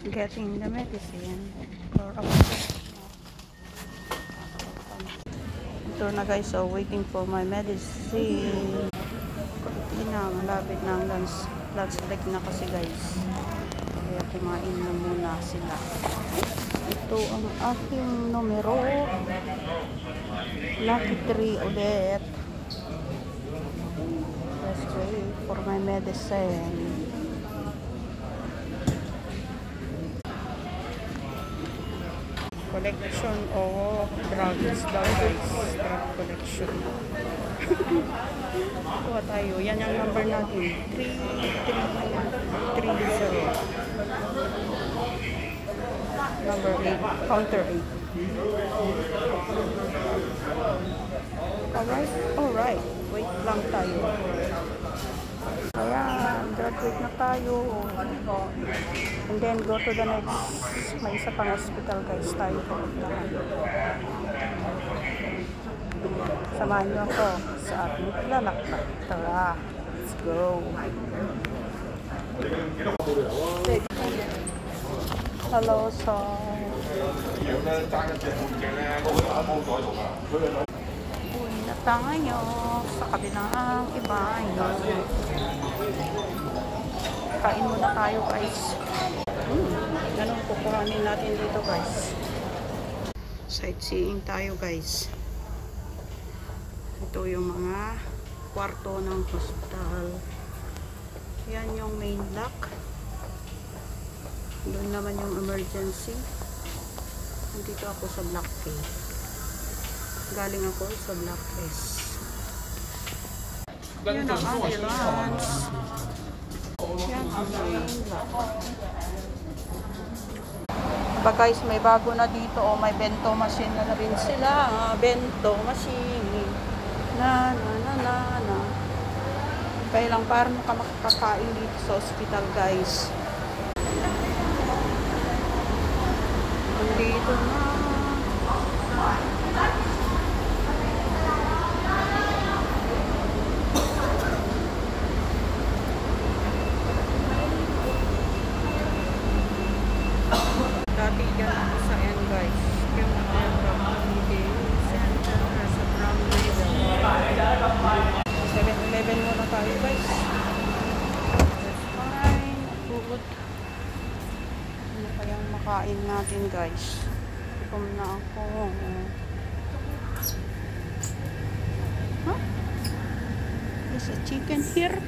getting the medicine for our ito na guys, so waiting for my medicine. Kunti na, malapit na ang lunch break na kasi guys, kaya kumain na muna sila. Ito ang aking numero, lucky 3 ulit. Let's wait for my medicine. Collection of drugs daw guys, drug collection. Kuha tayo, yan ang number natin, 3330, number 8, counter 8. Alright, wait lang tayo. Ayan, graduate na tayo. And then go to the next, may isa pang hospital guys tayo pupuntahan. Samahan niyo ako sa ating lalakbay. Tara, let's go. Hello, sir. Uwi na tayo sa kabilang ibayo. Kain muna tayo guys. Ganun kukuhanin natin dito guys. Sightseeing tayo guys. Ito yung mga kwarto ng hospital. Yan yung main block. Doon naman yung emergency. Nandito ako sa block A. Galing ako sa block S. Yan ang ambulance. Yan ang main block. Diba guys, may bago na dito. O, may bento machine na rin sila. Bento machine. Na. Kaya lang parang makakain dito sa hospital guys. Dito na. Dati dyan ako sa end guys. Yung community center sa Brown River. 7-Eleven muna tayo guys. That's fine. Good. Ano kayang makain natin guys? Gutom na ako. Huh? There's a chicken here.